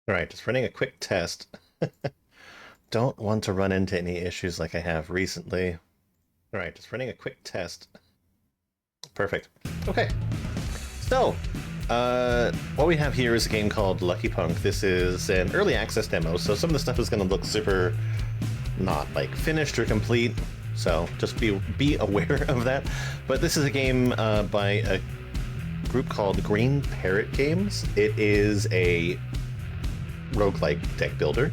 All right, just running a quick test. Don't want to run into any issues like I have recently. All right, just running a quick test. Perfect. Okay. So, what we have here is a game called Lucky Punk. This is an early access demo, so some of the stuff is going to look super not like finished or complete. So just be aware of that. But this is a game by a group called Green Parrot Games. It is a roguelike deck builder,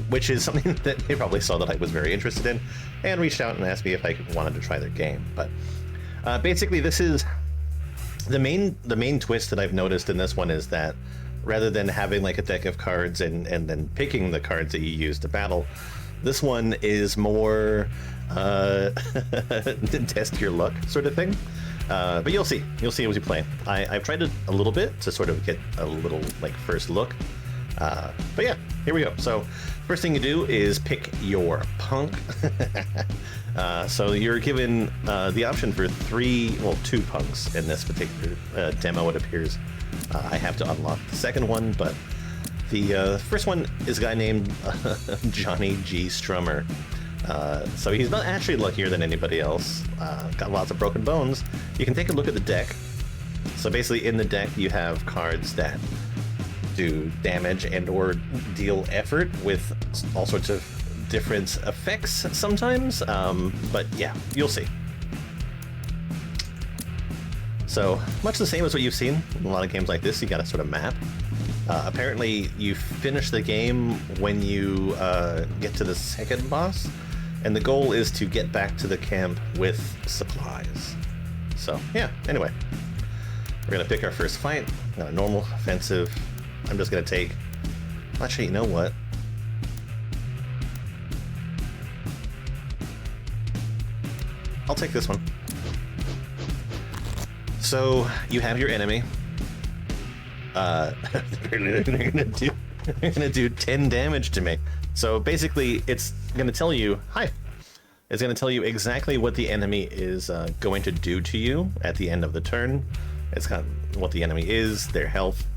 which is something that they probably saw that I was very interested in and reached out and asked me if I wanted to try their game. But basically, this is the main twist that I've noticed in this one is that rather than having like a deck of cards and then picking the cards that you use to battle, this one is more test your luck sort of thing. But you'll see as you play. I've tried it a little bit to sort of get a little like first look. But yeah, here we go. So first thing you do is pick your punk. So you're given the option for two punks in this particular demo, it appears. I have to unlock the second one, but the first one is a guy named Johnny G. Strummer. So he's not actually luckier than anybody else. Got lots of broken bones. You can take a look at the deck. So basically in the deck you have cards that do damage and or deal effort with all sorts of different effects sometimes, but yeah, you'll see. So much the same as what you've seen in a lot of games like this. You got a sort of map. Apparently you finish the game when you get to the second boss, and the goal is to get back to the camp with supplies. So yeah, anyway, we're gonna pick our first fight. Got a normal, offensive. I'm just gonna take, actually, you know what? I'll take this one. So you have your enemy. They're gonna do 10 damage to me. So basically, it's gonna tell you, hi. It's gonna tell you exactly what the enemy is going to do to you at the end of the turn. It's kind of what the enemy is, their health.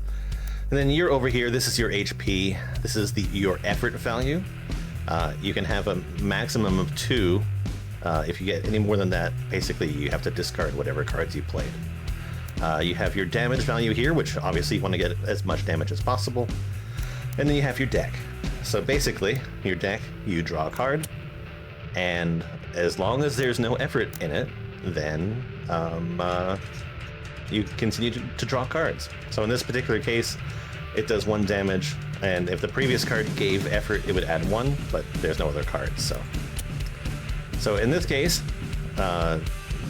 And then you're over here, this is your HP. This is your effort value. You can have a maximum of 2. If you get any more than that, basically you have to discard whatever cards you played. You have your damage value here, which obviously you want to get as much damage as possible. And then you have your deck. So basically, your deck, you draw a card, and as long as there's no effort in it, then you continue to draw cards. So in this particular case, it does 1 damage, and if the previous card gave effort, it would add 1, but there's no other cards. So in this case,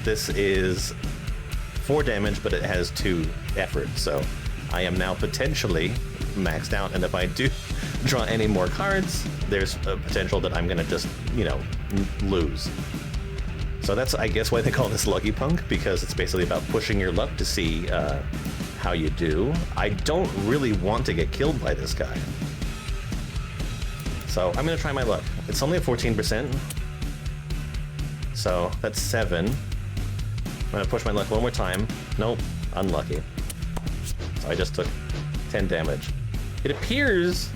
this is 4 damage, but it has 2 effort. So I am now potentially maxed out, and if I do draw any more cards, there's a potential that I'm gonna just, lose. So that's, I guess, why they call this Lucky Punk, because it's basically about pushing your luck to see how you do. I don't really want to get killed by this guy. So I'm gonna try my luck. It's only at 14%. So that's 7. I'm gonna push my luck one more time. Nope, unlucky. So I just took 10 damage. It appears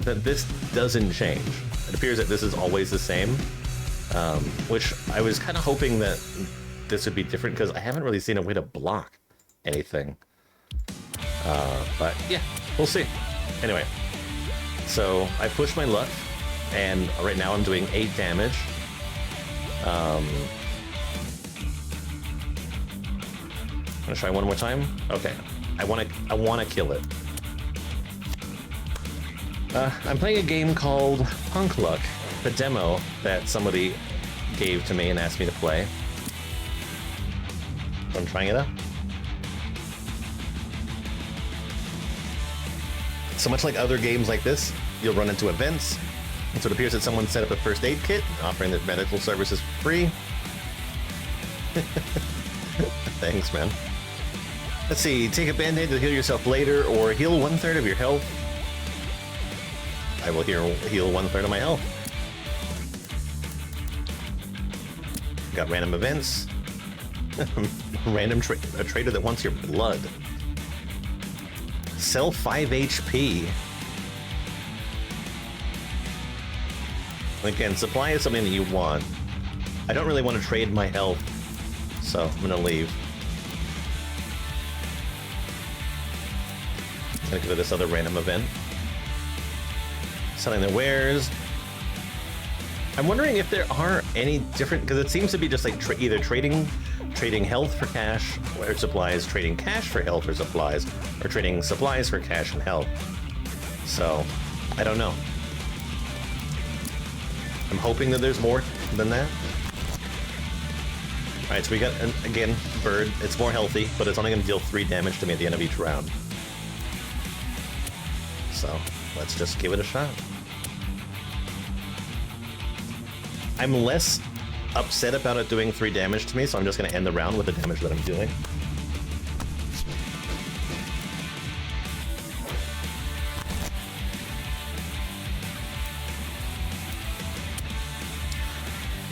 that this doesn't change. It appears that this is always the same. Which I was kind of hoping that this would be different, because I haven't really seen a way to block anything. But yeah, we'll see. Anyway, so I pushed my luck, and right now I'm doing 8 damage. I'm gonna try one more time. Okay, I wanna kill it. I'm playing a game called Punk Luck, the demo that somebody gave to me and asked me to play. So I'm trying it out. So much like other games like this, you'll run into events. And so it appears that someone set up a first aid kit, offering their medical services for free. Thanks, man. Let's see, take a band-aid to heal yourself later, or heal 1/3 of your health. I will heal 1/3 of my health. Got random events. A trader that wants your blood. Sell 5 HP. Again, supply is something that you want. I don't really want to trade my health, so I'm gonna leave. I'm gonna go to this other random event. Selling the wares. I'm wondering if there are any different, because it seems to be just like either trading health for cash or supplies, trading cash for health or supplies, or trading supplies for cash and health. So, I don't know. I'm hoping that there's more than that. Alright, so we got, again, bird. It's more healthy, but it's only going to deal 3 damage to me at the end of each round. So, let's just give it a shot. I'm less upset about it doing 3 damage to me, so I'm just going to end the round with the damage that I'm doing.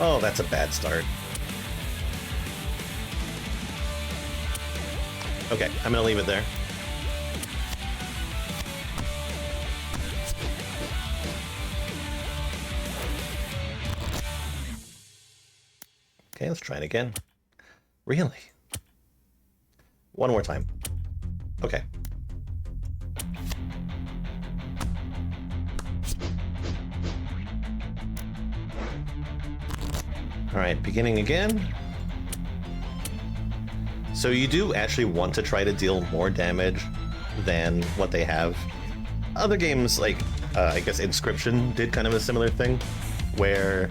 Oh, that's a bad start. Okay, I'm going to leave it there. Okay, let's try it again. Really? One more time. Okay. Alright, beginning again. So you do actually want to try to deal more damage than what they have. Other games, like, I guess Inscription did kind of a similar thing, where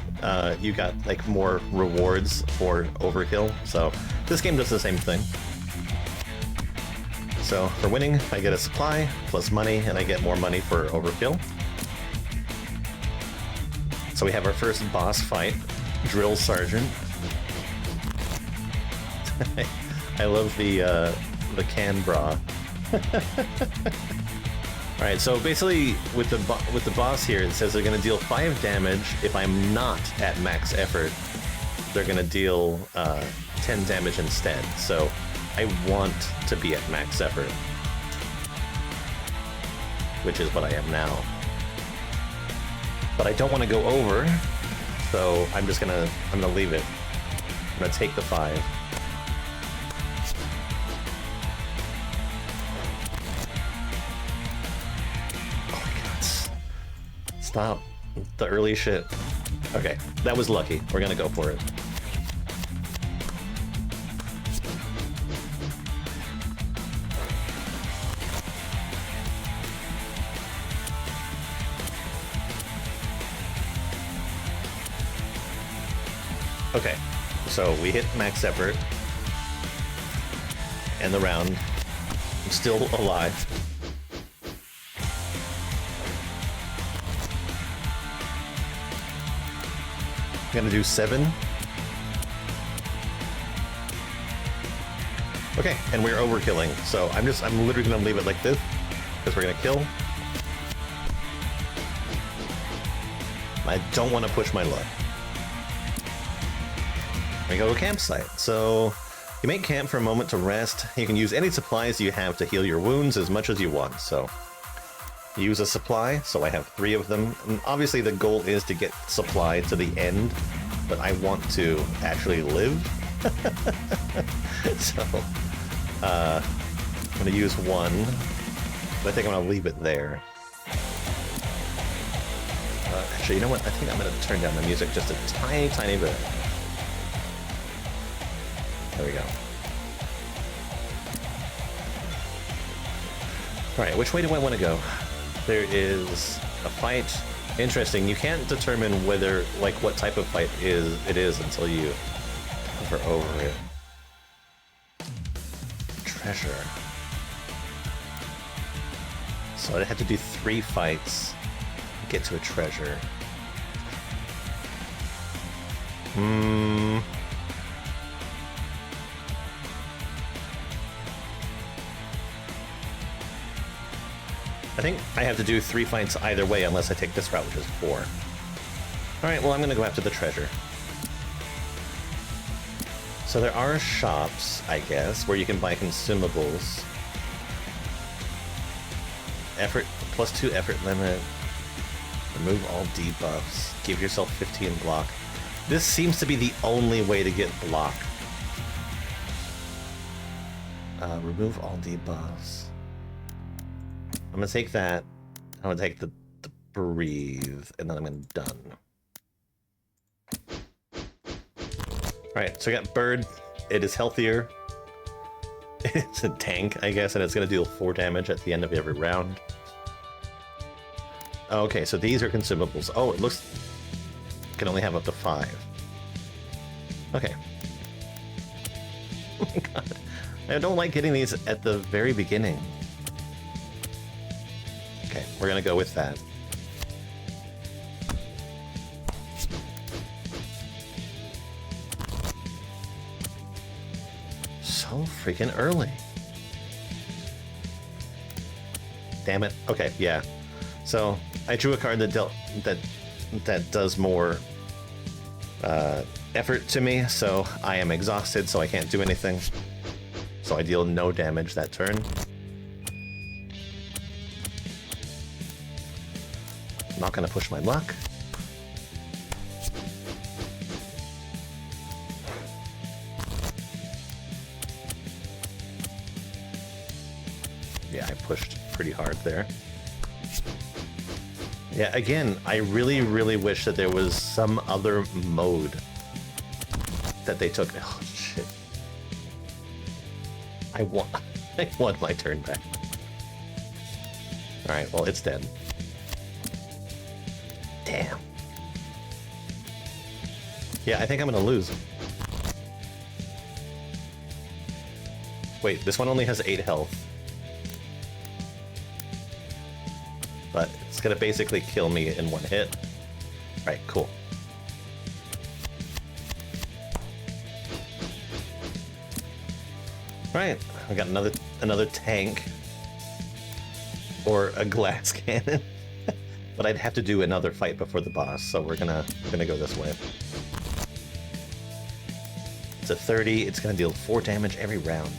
you got like more rewards for overkill. So this game does the same thing. So for winning, I get a supply plus money, and I get more money for overkill. So we have our first boss fight, Drill Sergeant. I love the can bra. Alright, so basically with the boss here, it says they're going to deal 5 damage if I'm not at max effort. They're going to deal 10 damage instead, so I want to be at max effort, which is what I am now. But I don't want to go over, so I'm gonna leave it. I'm gonna take the 5. Stop the early shit. Okay, that was lucky. We're gonna go for it. Okay, so we hit max effort. End the round. I'm still alive. I'm gonna do 7. Okay, and we're overkilling, so I'm literally gonna leave it like this, because we're gonna kill. I don't want to push my luck. We go to a campsite. So you make camp for a moment to rest. You can use any supplies you have to heal your wounds as much as you want. So use a supply, so I have 3 of them. And obviously the goal is to get supply to the end, but I want to actually live. So I'm gonna use 1, but I think I'm gonna leave it there. Actually, you know what? I think I'm gonna turn down the music just a tiny bit. There we go. Alright, which way do I want to go? There is a fight. Interesting, you can't determine whether, like, what type of fight it is until you hover over it. Treasure. So I'd have to do 3 fights to get to a treasure. I think I have to do 3 fights either way unless I take this route, which is 4. Alright, well I'm gonna go after the treasure. So there are shops, I guess, where you can buy consumables. Effort, +2 effort limit. Remove all debuffs. Give yourself 15 block. This seems to be the only way to get block. Remove all debuffs. I'm gonna take that. I'm gonna take the breathe, and then I'm gonna done. Alright, so I got bird. It is healthier. It's a tank, I guess, and it's gonna deal 4 damage at the end of every round. Okay, so these are consumables. Oh, it looks... can only have up to 5. Okay. Oh my god. I don't like getting these at the very beginning. Okay, we're gonna go with that. So freaking early. Damn it. Okay, yeah. So I drew a card that that does more effort to me, so I am exhausted, so I can't do anything. So I deal no damage that turn. I'm not gonna push my luck. Yeah, I pushed pretty hard there. Yeah, again, I really, really wish that there was some other mode that they took. Oh, shit. I want my turn back. Alright, well, it's dead. Damn. Yeah, I think I'm gonna lose. Wait, this one only has 8 health. But it's gonna basically kill me in 1 hit. Alright, cool. Alright, I got another tank. Or a glass cannon. But I'd have to do another fight before the boss, so we're gonna go this way. It's a 30, it's gonna deal 4 damage every round.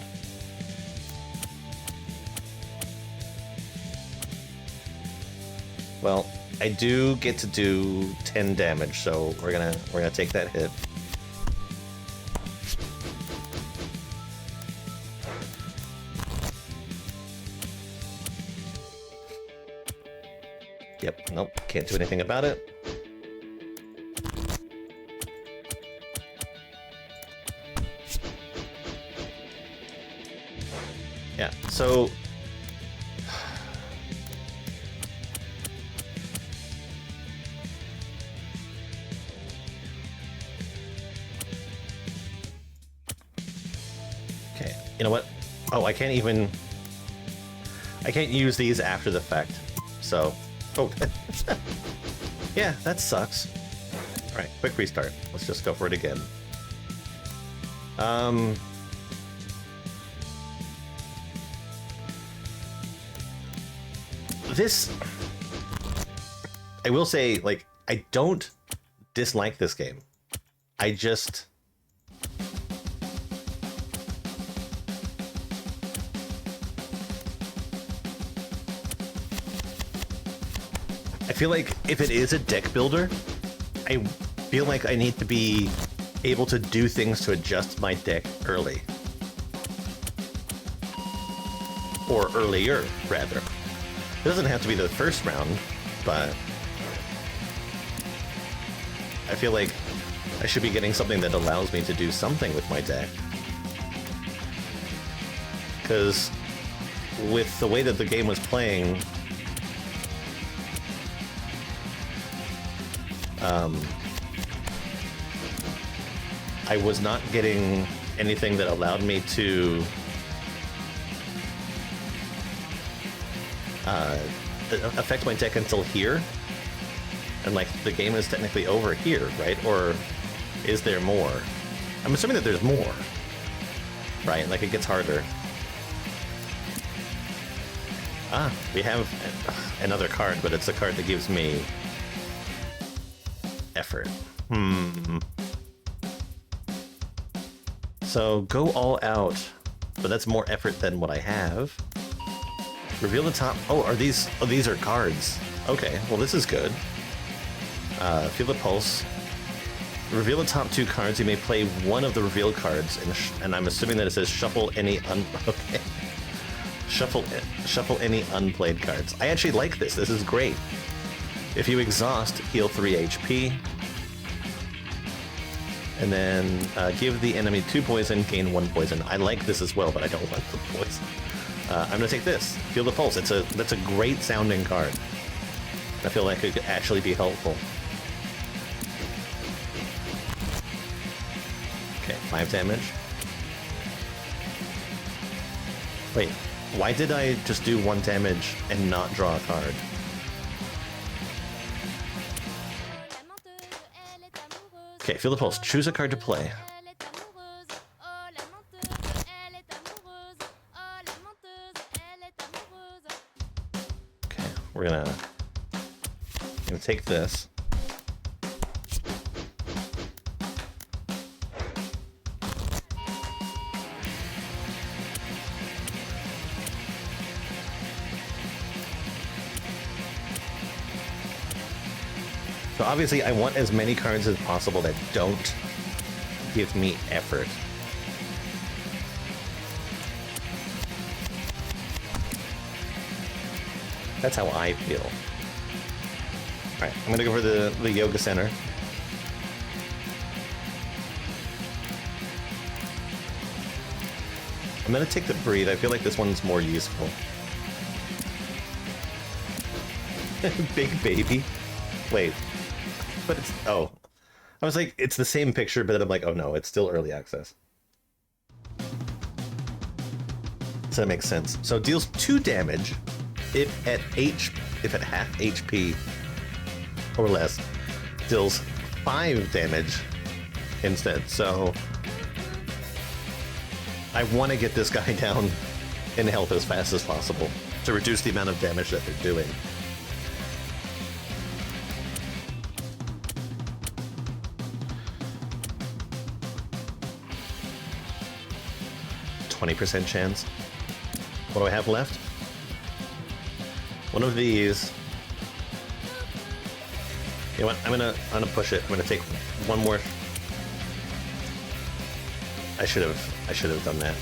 Well, I do get to do 10 damage, so we're gonna take that hit. Yep, nope, can't do anything about it. Yeah, so... Okay, you know what? Oh, I can't use these after the fact, so... Oh, yeah, that sucks. Alright, quick restart. Let's just go for it again. This... I will say, like, I don't dislike this game. I just... I feel like if it is a deck builder, I feel like I need to be able to do things to adjust my deck early. Or earlier, rather. It doesn't have to be the first round, but I feel like I should be getting something that allows me to do something with my deck. Because with the way that the game was playing, I was not getting anything that allowed me to affect my deck until here. And like, the game is technically over here, right? Or is there more? I'm assuming that there's more, right? Like, it gets harder. Ah, we have another card, but it's a card that gives me effort. So go all out, but that's more effort than what I have. Reveal the top. Oh, are these? Oh, these are cards. Okay, well, this is good. Feel the Pulse. Reveal the top 2 cards. You may play one of the revealed cards, and I'm assuming that it says shuffle any okay. Shuffle any unplayed cards. I actually like this. This is great. If you exhaust, heal 3 HP. And then give the enemy 2 poison, gain 1 poison. I like this as well, but I don't want the poison. I'm gonna take this. Feel the Pulse. That's a great sounding card. I feel like it could actually be helpful. Okay, 5 damage. Wait, why did I just do 1 damage and not draw a card? Okay, Feel the Pulse. Choose a card to play. Okay, we're gonna take this. So obviously I want as many cards as possible that don't give me effort. That's how I feel. Alright, I'm gonna go for the Yoga Center. I'm gonna take the Breathe. I feel like this one's more useful. Big baby. Wait. But it's... Oh. I was like, it's the same picture, but then I'm like, oh no, it's still early access. So that makes sense. So it deals 2 damage if at half HP or less. Deals 5 damage instead. So I want to get this guy down in health as fast as possible to reduce the amount of damage that they're doing. %20 chance. What do I have left? One of these. You know what? I'm gonna push it. I'm gonna take one more. I should have done that.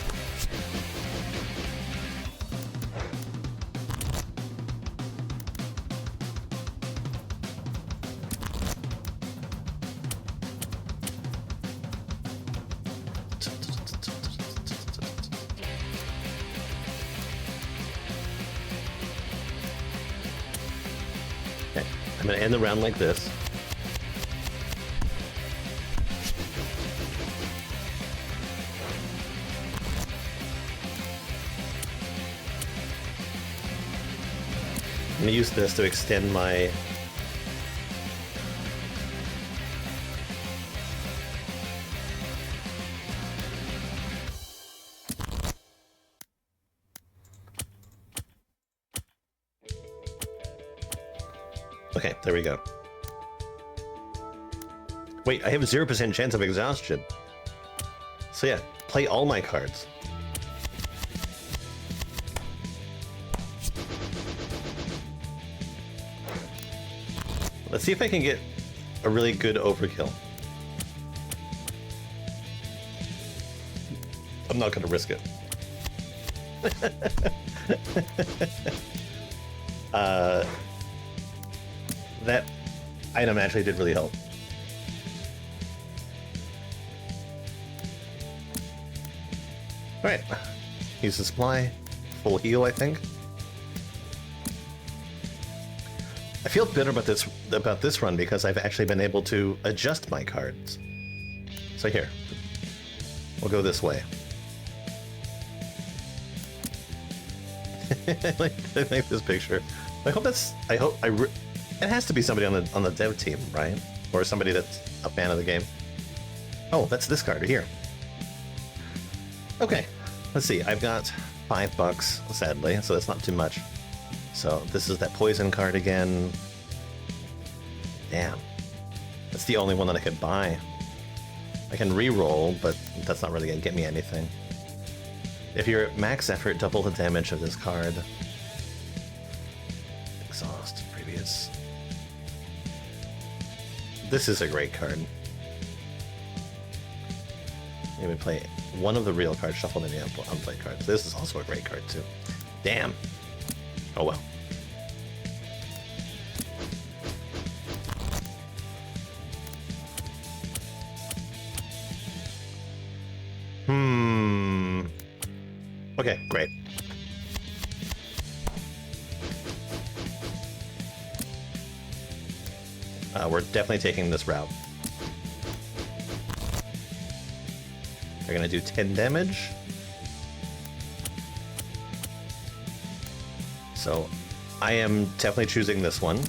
Okay, I'm gonna end the round like this. I'm gonna use this to extend my... Okay, there we go. Wait, I have 0% chance of exhaustion. So yeah, play all my cards. Let's see if I can get a really good overkill. I'm not going to risk it. That item actually did really help. Alright. Use the supply. Full heal, I think. I feel bitter about this run because I've actually been able to adjust my cards. So here, we'll go this way. I like this picture. I hope that's. It has to be somebody on the dev team, right? Or somebody that's a fan of the game. Oh, that's this card here. Okay, let's see. I've got $5, sadly, so that's not too much. So this is that poison card again. Damn. That's the only one that I could buy. I can re-roll, but that's not really going to get me anything. If you're at max effort, double the damage of this card. Exhaust, previous. This is a great card. Maybe play one of the real cards, shuffle any unplayed cards. This is also a great card too. Damn. Oh well. Okay, great. We're definitely taking this route. They're gonna do 10 damage. So I am definitely choosing this one.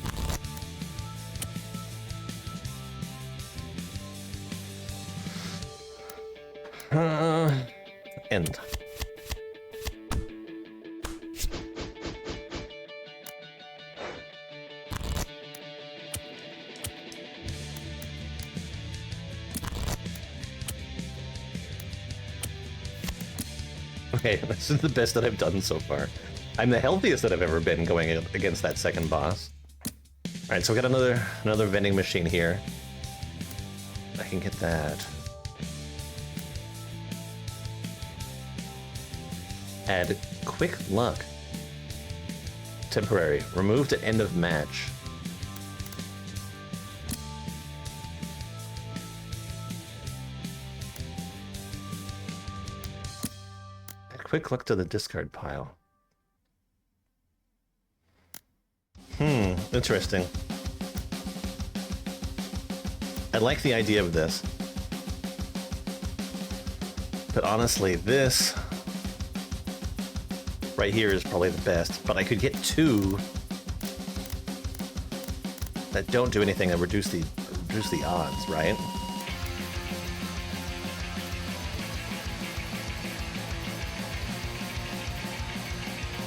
End. Okay, this is the best that I've done so far. I'm the healthiest that I've ever been going against that second boss. Alright, so we got another vending machine here. I can get that. Add quick luck. Temporary. Removed at end of match. Add quick luck to the discard pile. Interesting. I like the idea of this. But honestly, this right here is probably the best, but I could get two that don't do anything and reduce the odds, right?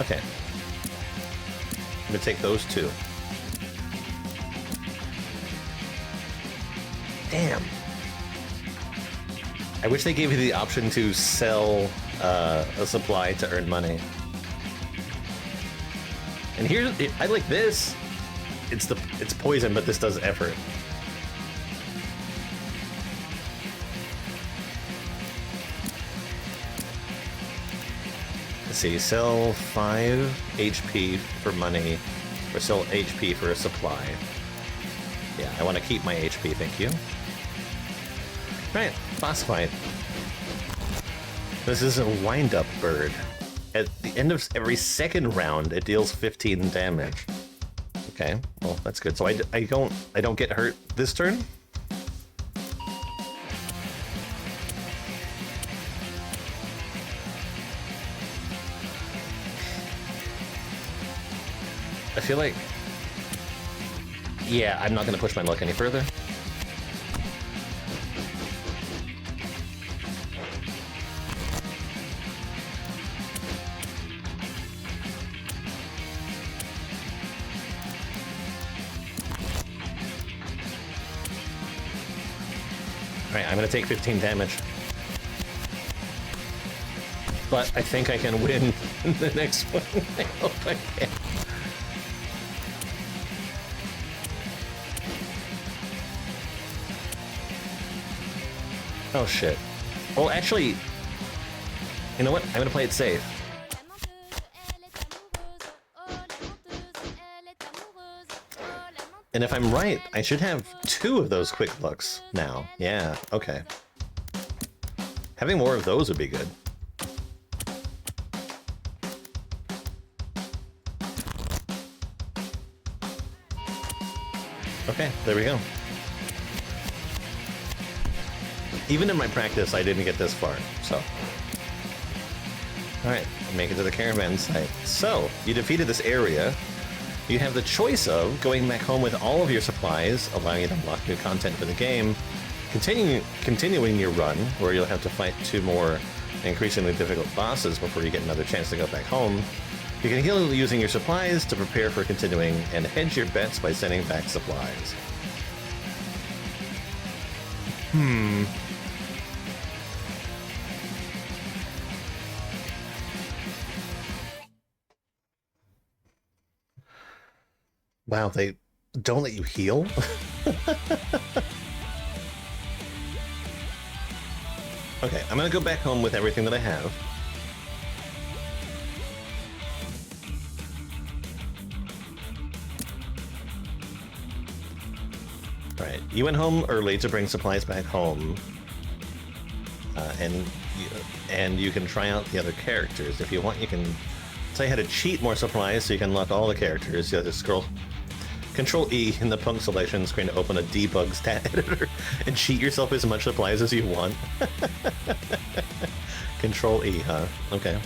Okay. I'm gonna take those two. Damn. I wish they gave you the option to sell a supply to earn money. And here's, I like this. It's poison, but this does effort. Let's see, sell 5 HP for money, or sell HP for a supply. Yeah, I want to keep my HP, thank you. Right, boss fight. This is a wind-up bird. At the end of every second round, it deals 15 damage. Okay, well that's good. So I don't get hurt this turn. I feel like, yeah, I'm not gonna push my luck any further. Alright, I'm gonna take 15 damage. But I think I can win the next one. I hope I can. Oh shit. Well, actually, you know what? I'm gonna play it safe. And if I'm right, I should have 2 of those quick looks now. Yeah, okay. Having more of those would be good. Okay, there we go. Even in my practice, I didn't get this far, so. Alright, make it to the caravan site. So, you defeated this area. You have the choice of going back home with all of your supplies, allowing you to unlock new content for the game, continuing your run, where you'll have to fight 2 more increasingly difficult bosses before you get another chance to go back home. You can heal using your supplies to prepare for continuing, and hedge your bets by sending back supplies. Wow, they don't let you heal? Okay, I'm gonna go back home with everything that I have. Alright, you went home early to bring supplies back home. And you can try out the other characters. If you want, you can tell you how to cheat more supplies so you can unlock all the characters. You have to scroll Control E in the punk selection screen to open a debug stat editor and cheat yourself as much supplies as you want. Control E, huh? Okay.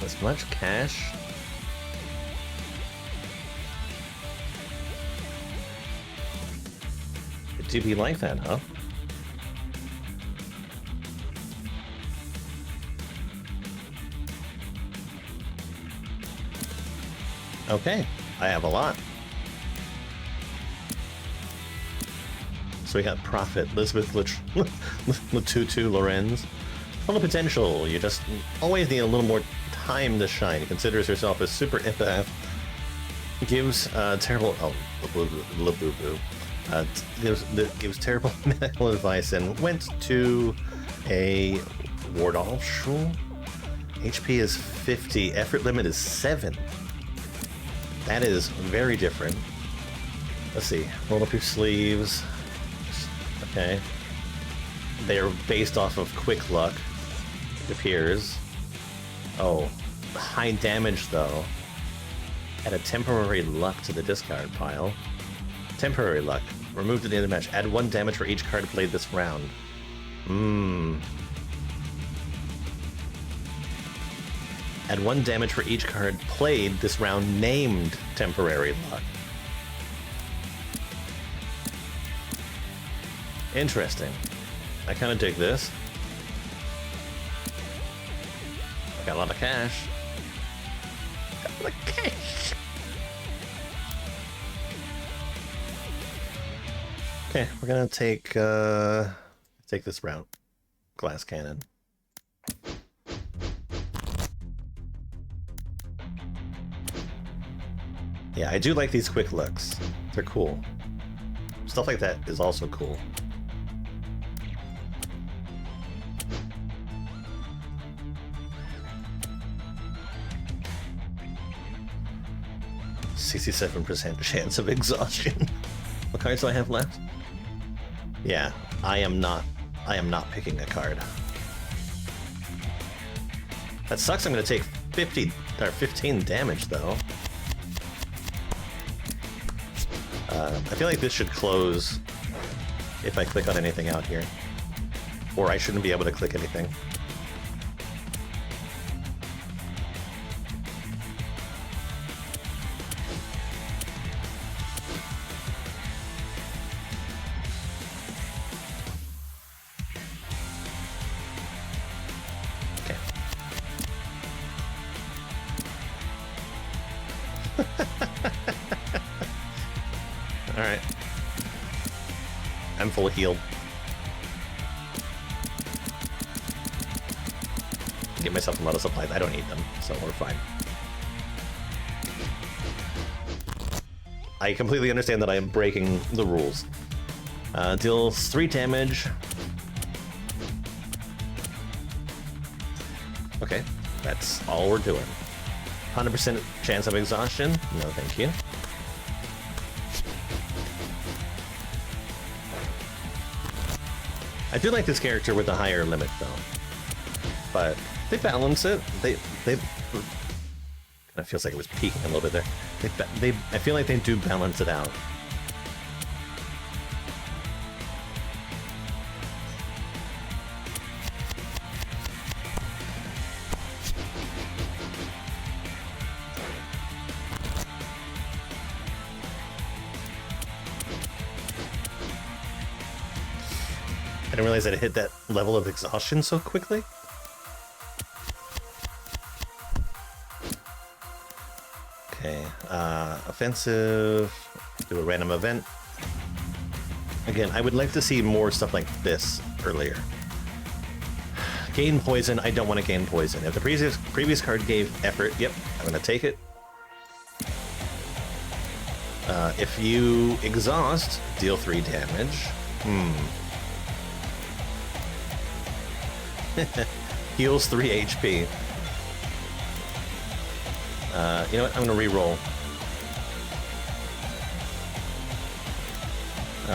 As much cash? It do be like that, huh? Okay, I have a lot. So we got Prophet, Elizabeth Latutu Lorenz. Full of potential, you just always need a little more time to shine. He considers herself a super empath. Gives terrible gives terrible medical advice and went to a Wardolf Schule. HP is 50, effort limit is 7. That is very different. Let's see. Roll up your sleeves. Okay. They are based off of quick luck, it appears. Oh, high damage though. Add a temporary luck to the discard pile. Temporary luck. Removed at the end of the match. Add 1 damage for each card played this round. Add 1 damage for each card played this round named Temporary Luck. Interesting. I kind of dig this. I got a lot of cash. Got a lot of cash. Okay, we're gonna take this route. Glass cannon. Yeah, I do like these quick looks. They're cool. Stuff like that is also cool. %67% chance of exhaustion. What cards do I have left? Yeah, I am not picking a card. That sucks. I'm gonna take 15 damage though. I feel like this should close if I click on anything out here. Or I shouldn't be able to click anything. Okay. Alright. I'm full healed. Get myself a lot of supplies. I don't need them, so we're fine. I completely understand that I am breaking the rules. Deals 3 damage. Okay, that's all we're doing. 100% chance of exhaustion? No, thank you. I do like this character with a higher limit, though. But they balance it. They kind of feels like it was peaking a little bit there. I feel like they do balance it out. I didn't realize that it hit that level of exhaustion so quickly. Okay, offensive, do a random event. Again, I would like to see more stuff like this earlier. Gain poison. I don't want to gain poison. If the previous card gave effort, yep, I'm gonna take it. If you exhaust, deal 3 damage. Heals 3 HP. You know what? I'm gonna re-roll.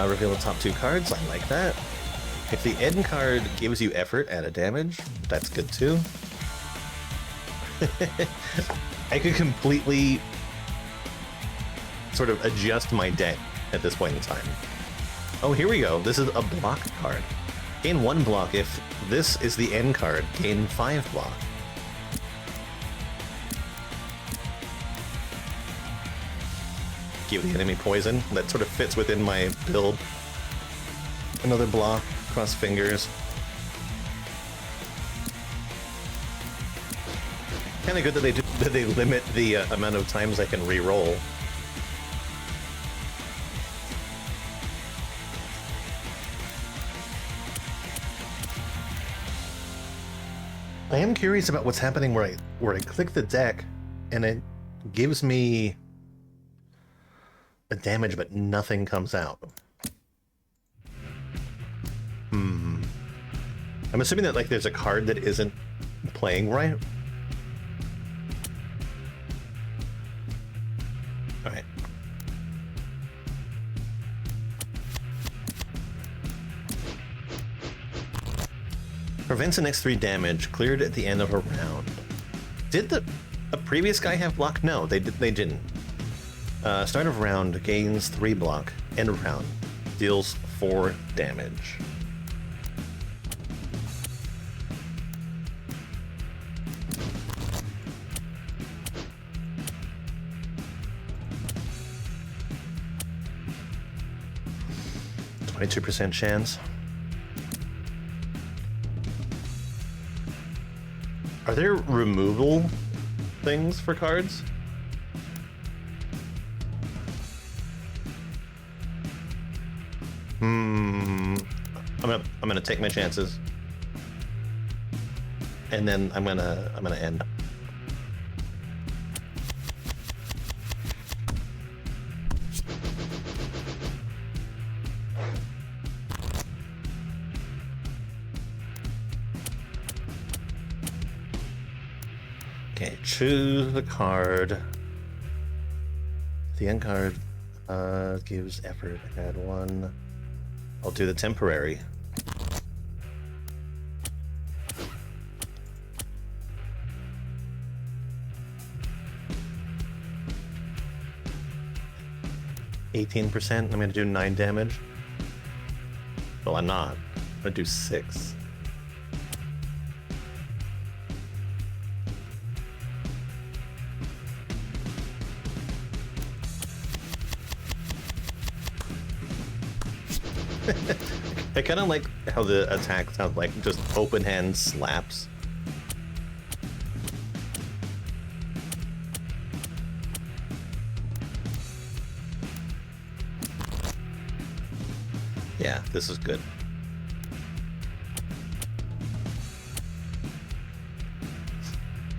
Reveal the top 2 cards. I like that. If the end card gives you effort, add a damage. That's good too. I could completely sort of adjust my deck at this point in time. Oh, here we go. This is a block card. Gain 1 block. If this is the end card, gain 5 block. Give the enemy poison. That sort of fits within my build. Another block. Cross fingers. Kind of good that they limit the amount of times I can re-roll. I am curious about what's happening where I click the deck and it gives me a damage but nothing comes out. I'm assuming that like there's a card that isn't playing right. Alright. Prevents the next 3 damage, cleared at the end of a round. Did a previous guy have block? No, they didn't. Start of round, gains 3 block. End of round, deals 4 damage. %, chance. Are there removal things for cards? I'm gonna take my chances, and then I'm gonna end. Okay, choose the card. The end card gives effort. Add 1. I'll do the temporary. %. I'm gonna do 9 damage. Well, I'm not. I'm gonna do 6. I kind of like how the attack sounds like just open hand slaps. Yeah, this is good.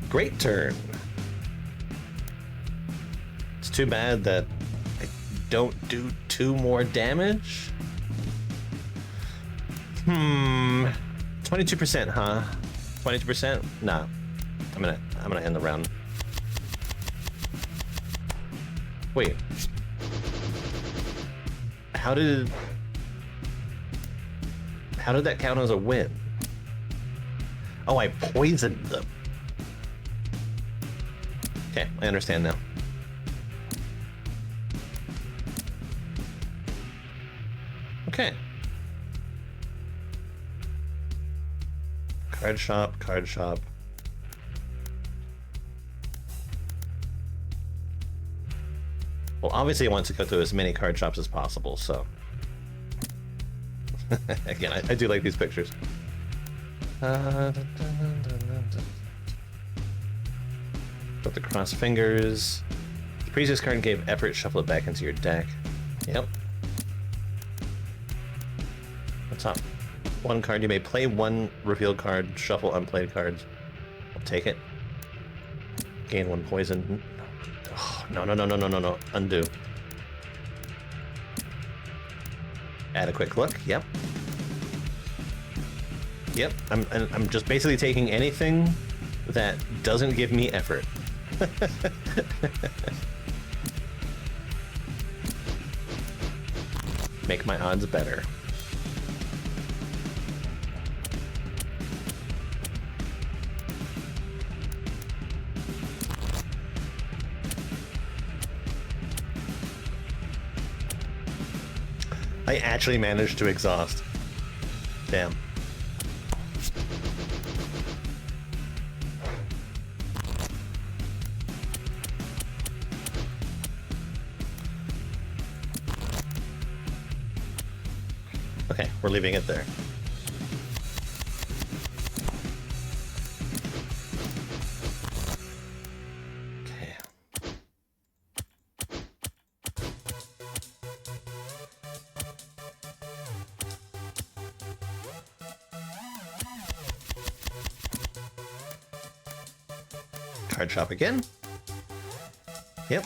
Great turn. It's too bad that I don't do 2 more damage. 22%, huh? 22%? Nah. I'm gonna end the round. Wait. How did that count as a win? Oh, I poisoned them. Okay, I understand now. Okay. Card shop, card shop. Well, obviously I want to go through as many card shops as possible, so... Again, I do like these pictures. Got the cross fingers. The previous card gave effort, shuffle it back into your deck. Yep. What's up? one card. You may play one revealed card, shuffle unplayed cards. I'll take it. Gain one poison. Oh, no, no, no, no, no, no, no. Undo. Add a quick look. Yep. Yep. I'm just basically taking anything that doesn't give me effort. Make my odds better. I actually managed to exhaust. Damn. Okay, we're leaving it there. Okay. Card shop again. Yep.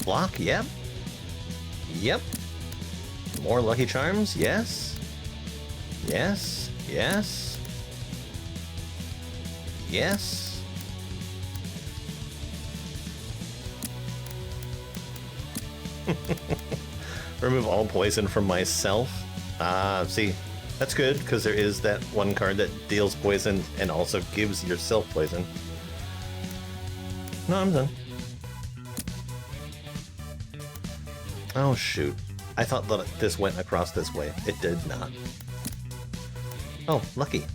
Block, yep. Yep. More Lucky Charms, yes. Yes, yes. Yes. Remove all poison from myself. See, that's good, because there is that one card that deals poison and also gives yourself poison. No, I'm done. Oh, shoot. I thought that this went across this way. It did not. Oh, lucky.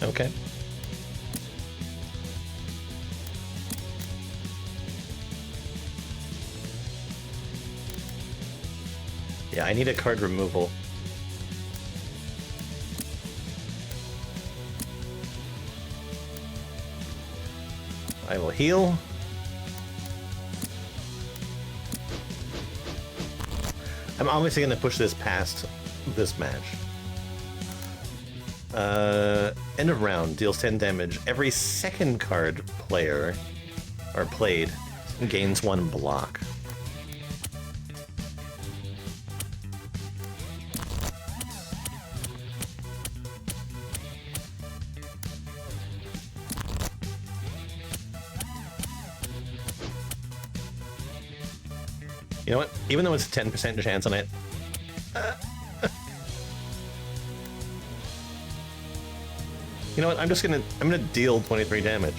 Okay. Yeah, I need a card removal. I will heal. I'm obviously going to push this past this match. End of round, deals 10 damage. Every second card player, or played, gains 1 block. You know what? Even though it's a 10% chance on it, you know what? I'm gonna deal 23 damage.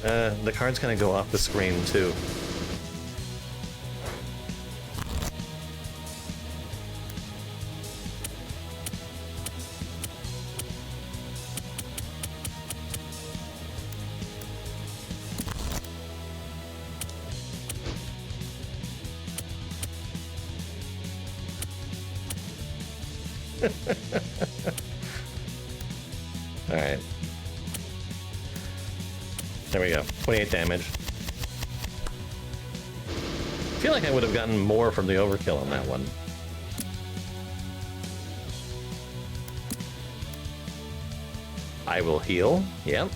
The card's gonna go off the screen too. Alright. There we go. 28 damage. I feel like I would have gotten more from the overkill on that one. I will heal. Yep.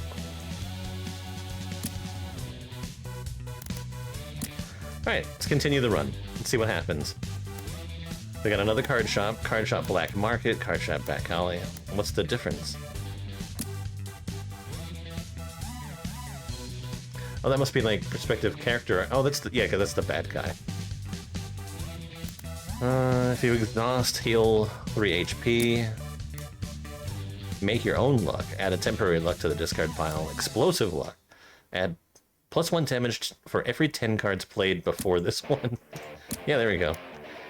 Alright, let's continue the run. Let's see what happens. We got another card shop Black Market, card shop Back Alley. What's the difference? Oh, that must be like perspective character. Oh, that's the, yeah, because that's the bad guy. If you exhaust, heal 3 HP. Make your own luck. Add a temporary luck to the discard pile. Explosive luck. Add +1 damage for every 10 cards played before this one. Yeah, there we go.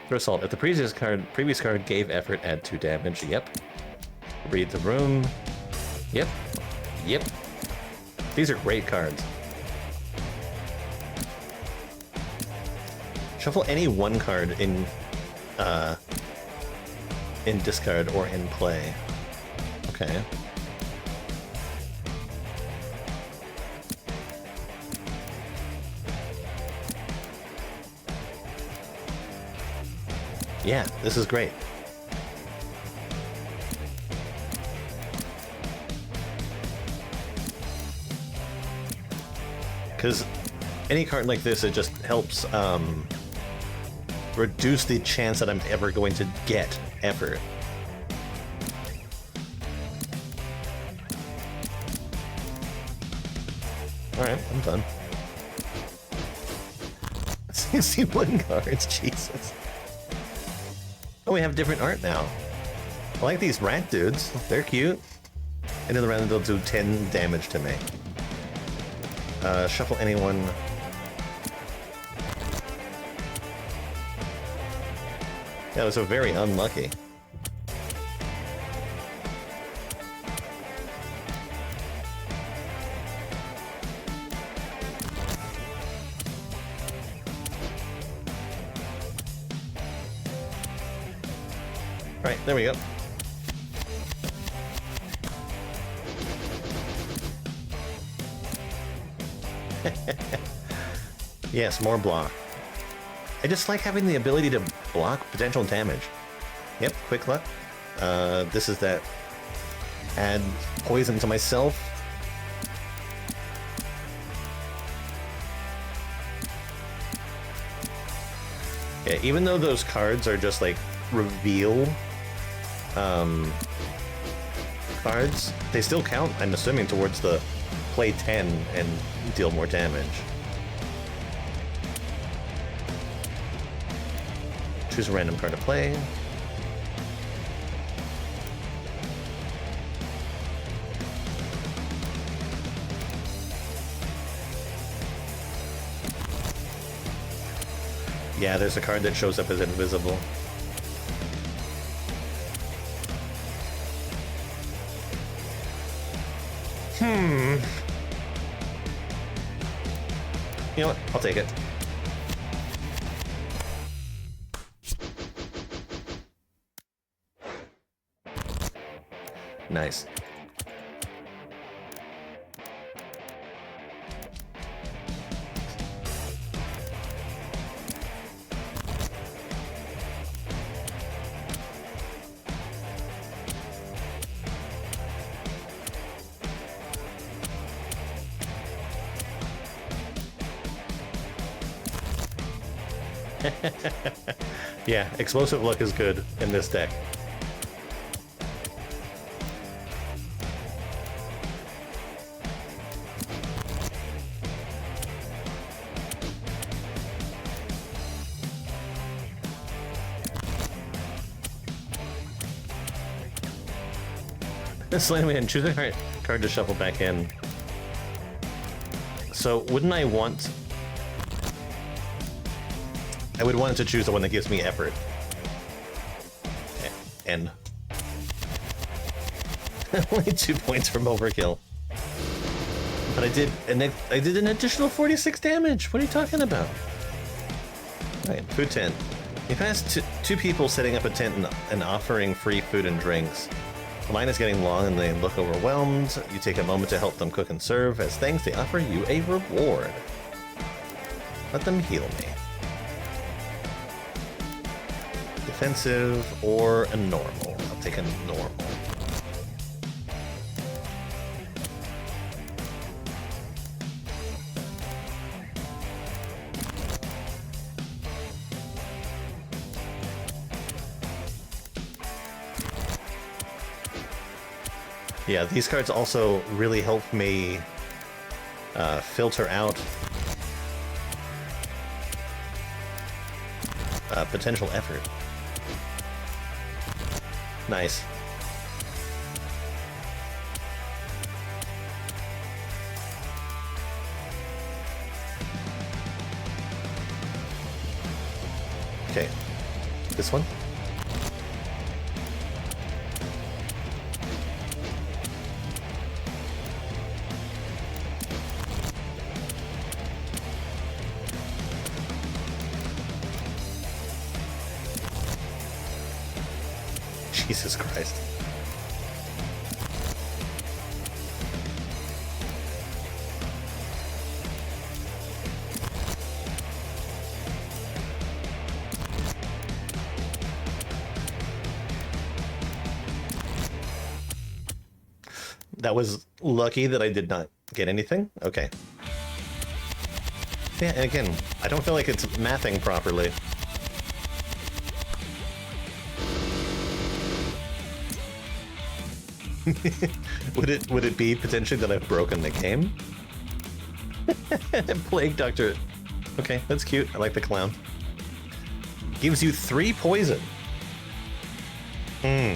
Throw salt. If the previous card gave effort, add 2 damage. Yep. Read the room. Yep. Yep. These are great cards. Shuffle any one card in discard or in play. Okay. Yeah, this is great. Because any card like this, it just helps reduce the chance that I'm ever going to get effort. Alright, I'm done. 61 cards, Jesus. Oh, we have different art now. I like these rat dudes. They're cute. End of the round, they'll do 10 damage to me. Shuffle anyone. Yeah, it was a very unlucky. Right, there we go. Yes, more block. I just like having the ability to block potential damage. Yep, quick luck. This is that add poison to myself. Yeah, even though those cards are just like reveal cards, they still count, I'm assuming, towards the play 10 and deal more damage. Choose a random card to play. Yeah, there's a card that shows up as invisible. You know what? I'll take it. Nice. Yeah, explosive luck is good in this deck. Slam in, choose a card to shuffle back in. So wouldn't I want... I would want to choose the one that gives me effort. And only 2 points from overkill. But I did an additional 46 damage. What are you talking about? Alright, food tent. You pass two people setting up a tent and offering free food and drinks. The line is getting long and they look overwhelmed. You take a moment to help them cook and serve. As thanks, they offer you a reward. Let them heal me. Defensive or a normal? I'll take a normal. Yeah, these cards also really help me filter out potential effort. Nice. Okay, this one. Jesus Christ. That was lucky that I did not get anything. Okay. Yeah, and again, I don't feel like it's mathing properly. Would it be potentially that I've broken the game? Plague Doctor. Okay, that's cute. I like the clown. Gives you 3 poison. Hmm.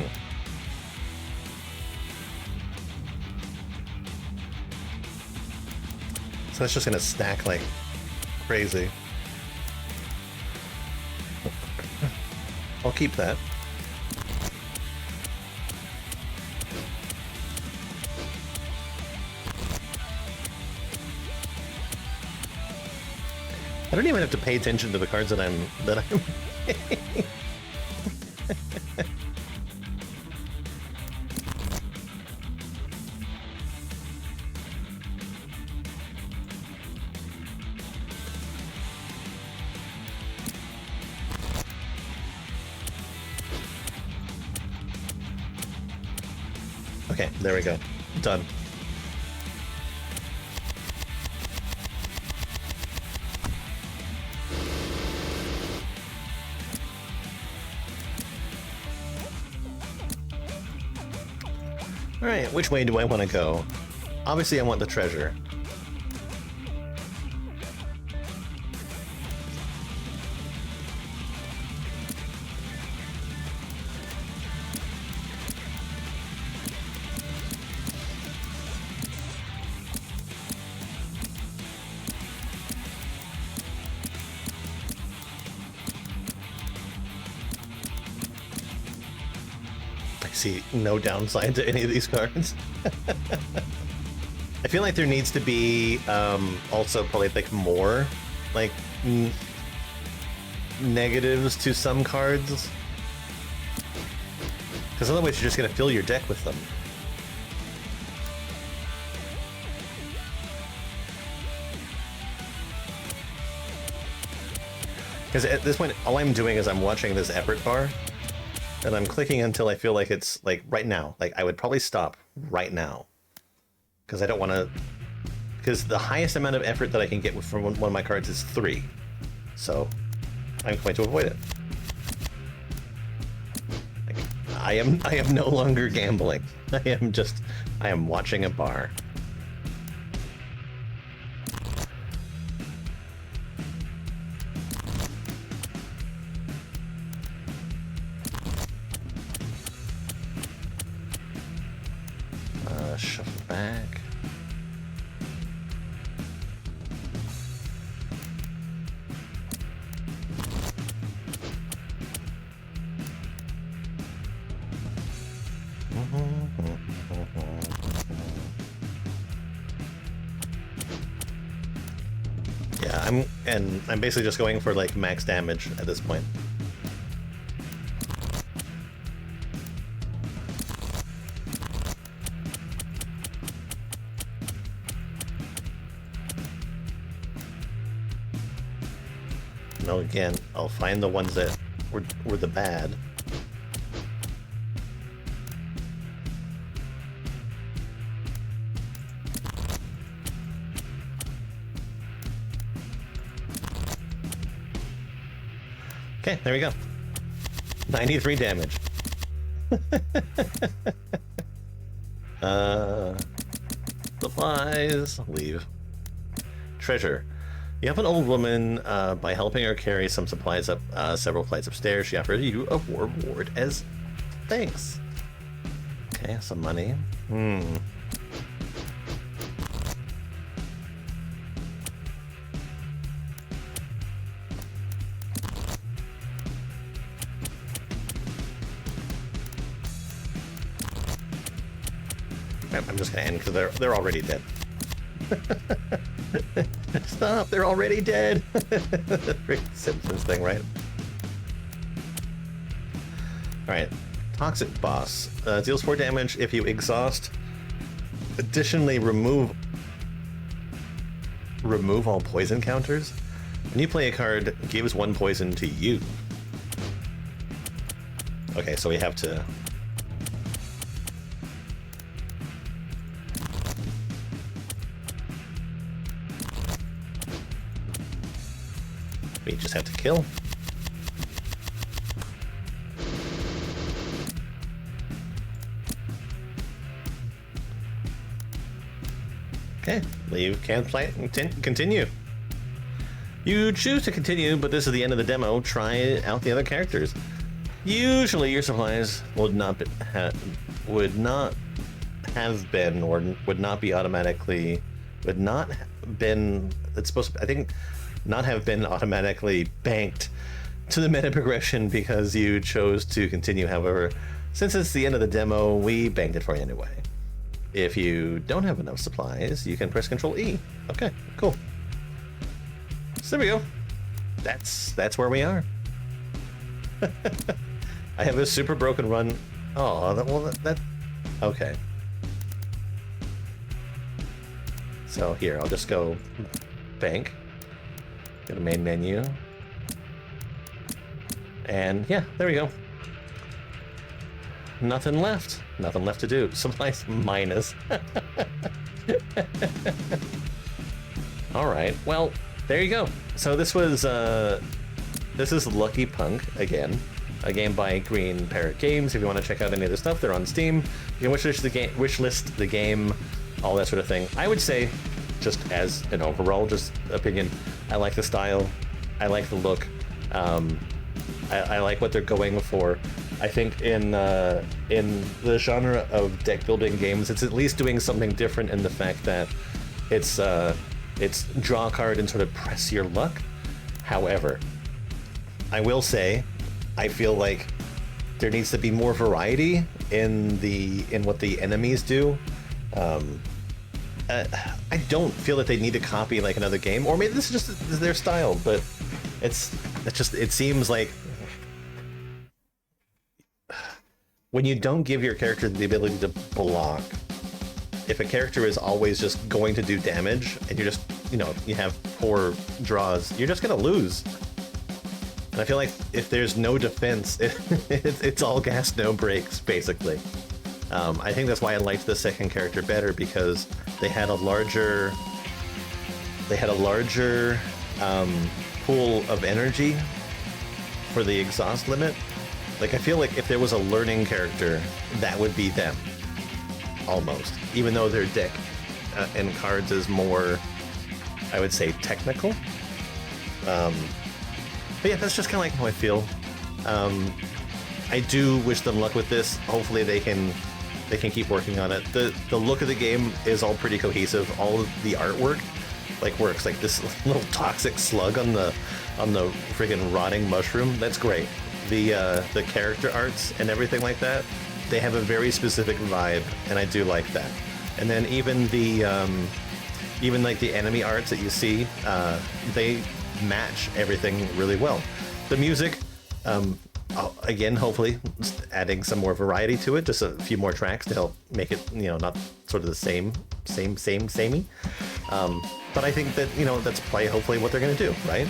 So that's just gonna stack like crazy. I'll keep that. I don't even have to pay attention to the cards that I'm Okay, there we go. Done. Alright, which way do I want to go? Obviously I want the treasure. See no downside to any of these cards. I feel like there needs to be also probably like more like negatives to some cards, because otherwise you're just gonna fill your deck with them. Because at this point all I'm doing is I'm watching this effort bar and I'm clicking until I feel like it's like right now. Like I would probably stop right now because I don't want to. Because the highest amount of effort that I can get from one of my cards is 3, so I'm going to avoid it. Like, I am no longer gambling. I am watching a bar. Shuffle back. Yeah, I'm basically just going for like max damage at this point. No, again, I'll find the ones that were the bad. Okay, there we go. 93 damage. Supplies. Leave. Treasure. You help an old woman by helping her carry some supplies up several flights of stairs. She offers you a reward as thanks. Okay, some money. I'm just gonna end because they're already dead. Stop! They're already dead. Freaking Simpsons thing, right? All right, Toxic Boss. Deals 4 damage if you exhaust. Additionally, remove all poison counters. When you play a card, gives 1 poison to you. Okay, so we have to... We just have to kill. Okay, leave, can't play, continue. You choose to continue, but this is the end of the demo. Try out the other characters. Usually your supplies would not have been, or would not be automatically, would not have been, it's supposed to, I think, not have been automatically banked to the meta progression because you chose to continue. However, since it's the end of the demo, we banked it for you anyway. If you don't have enough supplies, you can press Control E. Okay, cool. So there we go. That's where we are. I have a super broken run. Oh, that okay. So here, I'll just go bank. Go to main menu. And yeah, there we go. Nothing left. Nothing left to do. Supplies minus. Alright, well, there you go. So this was, this is Lucky Punk, again. A game by Green Parrot Games. If you want to check out any of the stuff, they're on Steam. You can wishlist the game, all that sort of thing. I would say, just as an overall just opinion, I like the style, I like the look, I like what they're going for. I think in the genre of deck building games, it's at least doing something different in the fact that it's draw a card and sort of press your luck. However, I will say, I feel like there needs to be more variety in what the enemies do. I don't feel that they need to copy like another game, or maybe this is just their style, but it seems like when you don't give your character the ability to block, if a character is always just going to do damage and you're just, you have poor draws, you're just gonna lose. And I feel like if there's no defense, it's all gas, no brakes, basically. I think that's why I liked the second character better, because they had a larger pool of energy for the exhaust limit. Like, I feel like if there was a learning character, that would be them, almost. Even though their deck and cards is more, I would say, technical. But yeah, that's just kind of like how I feel. I do wish them luck with this. Hopefully they can keep working on it. The look of the game is all pretty cohesive. All of the artwork works. Like this little toxic slug on the friggin' rotting mushroom. That's great. The character arts and everything like that, they have a very specific vibe, and I do like that. And then even like the enemy arts that you see, they match everything really well. The music, again, hopefully just adding some more variety to it, just a few more tracks to help make it, not sort of the samey. But I think that, that's probably hopefully what they're going to do, right?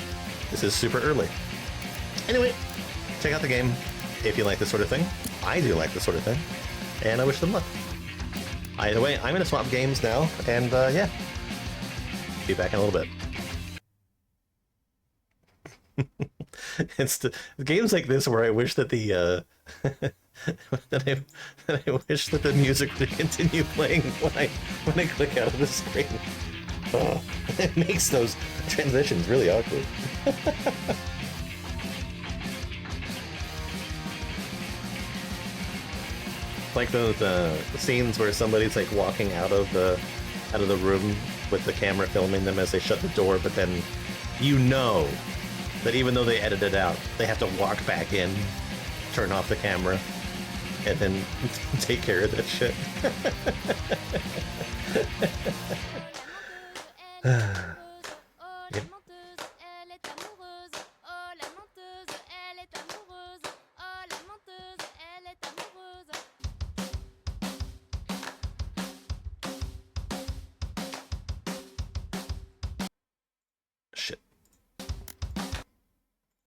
This is super early. Anyway, check out the game if you like this sort of thing. I do like this sort of thing, and I wish them luck. Either way, I'm going to swap games now, and yeah, be back in a little bit. It's the games like this where I wish that the that I wish that the music would continue playing when I click out of the screen. Oh, it makes those transitions really awkward. Like those scenes where somebody's like walking out of the room with the camera filming them as they shut the door, but then that even though they edited it out, they have to walk back in, turn off the camera, and then take care of that shit.